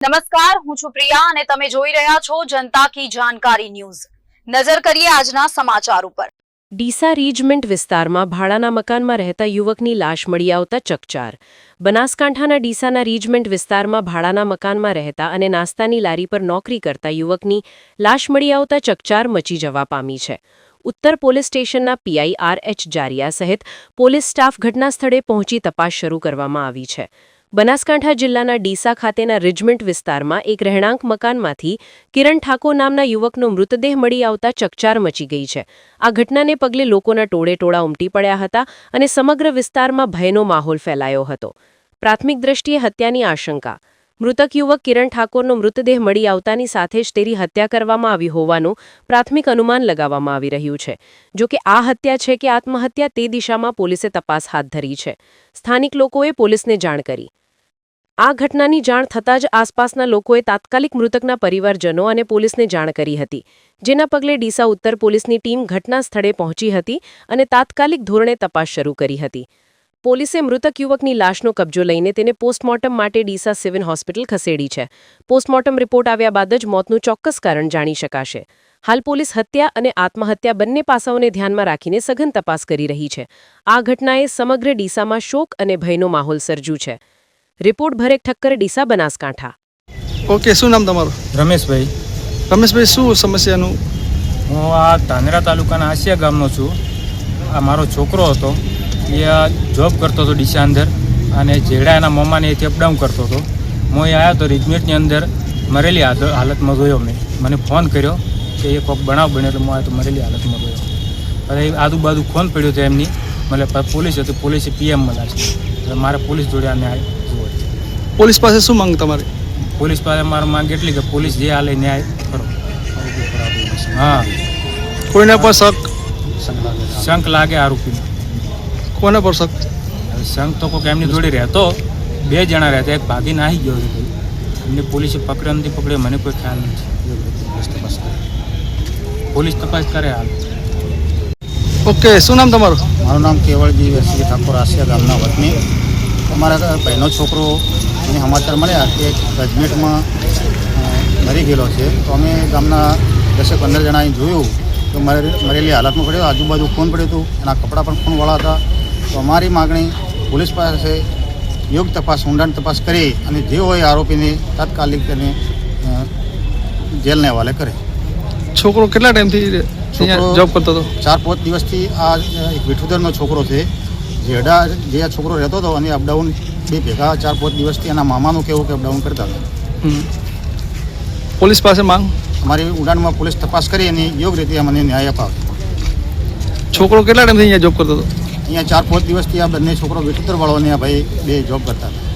નમસ્કાર, હું છું પ્રિયા અને તમે જોઈ રહ્યા છો જનતા કી જાણકારી ન્યૂઝ। નજર કરીએ આજના સમાચાર ઉપર। ડીસા રીજમેન્ટ વિસ્તારમાં ભાડાના મકાનમાં રહેતા યુવકની લાશ મળી આવતા ચકચાર। બનાસકાંઠાના ડીસાના રીજમેન્ટ વિસ્તારમાં ભાડાના મકાનમાં રહેતા અને નાસ્તાની લારી પર નોકરી કરતા યુવકની લાશ મળી આવતા ચકચાર મચી જવા પામી છે। ઉત્તર પોલીસ સ્ટેશનના પીઆઈ આર.એચ. જારિયા સહિત પોલીસ સ્ટાફ ઘટના સ્થળે પહોંચી તપાસ શરૂ કરવામાં આવી છે। બનાસકાંઠા જિલ્લાના ડીસા ખાતેના રીજમેન્ટ વિસ્તારમાં એક રહેણાંક મકાનમાંથી કિરણ ઠાકોર નામના યુવકનો મૃતદેહ મળી આવતા ચકચાર મચી ગઈ છે। આ ઘટનાને પગલે લોકોના ટોળે-ટોળા ઉમટી પડ્યા હતા અને સમગ્ર વિસ્તારમાં ભયનો માહોલ ફેલાયો હતો। પ્રાથમિક દ્રષ્ટિએ હત્યાની આશંકા। મૃતક યુવક કિરણ ઠાકોરનો મૃતદેહ મળી આવતાની સાથે જ તેની હત્યા કરવામાં આવી હોવાનું પ્રાથમિક અનુમાન લગાવવામાં આવી રહ્યું છે। જો કે આ હત્યા છે કે આત્મહત્યા તે દિશામાં પોલીસે તપાસ હાથ ધરી છે। સ્થાનિક લોકોએ પોલીસને જાણ કરી। આ ઘટનાની જાણ થતાં જ આસપાસના લોકોએ તાત્કાલિક મૃતકના પરિવારજનો અને પોલીસને જાણ કરી હતી, જેના પગલે ડીસા ઉત્તર પોલીસની ટીમ ઘટના સ્થળે પહોંચી હતી અને તાત્કાલિક ધોરણે તપાસ શરૂ કરી હતી। પોલીસે મૃતક યુવકની લાશનો કબજો લઈને તેને પોસ્ટમોર્ટમ માટે ડીસા સિવિલ હોસ્પિટલ ખસેડી છે। પોસ્ટમોર્ટમ રિપોર્ટ આવ્યા બાદ જ મોતનું ચોક્કસ કારણ જાણી શકાશે। હાલ પોલીસ હત્યા અને આત્મહત્યા બંને પાસાઓને ધ્યાનમાં રાખીને સઘન તપાસ કરી રહી છે। આ ઘટનાએ સમગ્ર ડીસામાં શોક અને ભયનો માહોલ સર્જ્યું છે। રિપોર્ટ ભરેક ઠક્કર, ડીસા, બનાસકાંઠા। ઓકે, શું નામ તમારું? રમેશભાઈ। રમેશભાઈ, શું સમસ્યાનું? હું આ ધાનેરા તાલુકાના આસિયા ગામનો છું। આ મારો છોકરો હતો, એ જોબ કરતો હતો ડીસા અંદર અને જેડા એના મમ્માને એથી અપડાઉન કરતો હતો। હું અહીં આવ્યો તો રીજમેન્ટની અંદર મરેલી હાલતમાં જોયો। મને ફોન કર્યો કે એ કોઈક બનાવ બન્યો, એટલે હું આવ્યો તો મરેલી હાલતમાં જોયો। હવે આજુબાજુ ફોન પડ્યો હતો એમની, મને પોલીસ હતી, પોલીસે પીએમ મળ્યા। મારે પોલીસ જોડે આ ન્યાય જોવો। પોલીસ પાસે શું માંગ તમારી? પોલીસ પાસે મારી માંગ એટલી કે પોલીસ જે હાલે ન્યાય કરો। હા, કોઈના પર શંખ લાગે આરોપીને। કોના પર શક? શંખ તો કોઈક એમની જોડે રહેતો, 2 જણા રહેતા, એક ભાગીને આવી ગયો છે ભાઈ। એમને પોલીસે પકડ્યો નથી પકડ્યો મને કોઈ ખ્યાલ નથી। પોલીસ તપાસ કરે હાલ। ઓકે, શું નામ તમારું? મારું નામ કેવળજી વેસી ઠાકોર, આસિયા ગામના વતની। અમારા ભાઈનો છોકરો એને સમાચાર મળ્યા કે રેજમેન્ટમાં મરી ગયેલો છે, તો અમે ગામના 10-15 જણાએ જોયું તો મરેલી હાલતમાં પડ્યો। આજુબાજુ ખૂન પડ્યું હતું, એના કપડાં પણ ખૂનવાળા હતા। તો અમારી માગણી પોલીસ પાસે યોગ્ય તપાસ, ઊંડાણ તપાસ કરી અને જે હોય આરોપીને તાત્કાલિક તેને જેલને હવાલે કરે। છોકરો કેટલા ટાઈમથી જોબ કરતો હતો? 4-5 દિવસથી આ એક વિઠુદરનો છોકરો છે, જેડા જે આ છોકરો રહેતો હતો અને અપડાઉન બે ભેગા 4-5 દિવસથી એના મામાનું કહેવું કે અપડાઉન કરતા હતા। પોલીસ પાસે માંગ? અમારી ઉડાનમાં પોલીસ તપાસ કરી અને યોગ્ય રીતે મને ન્યાય અપાવે। છોકરો કેટલા ટાઈમથી અહીંયા જોબ કરતો હતો? અહીંયા 4-5 દિવસથી આ બંને છોકરો વિઠુદરવાળો અને આ ભાઈ 2 જોબ કરતા હતા।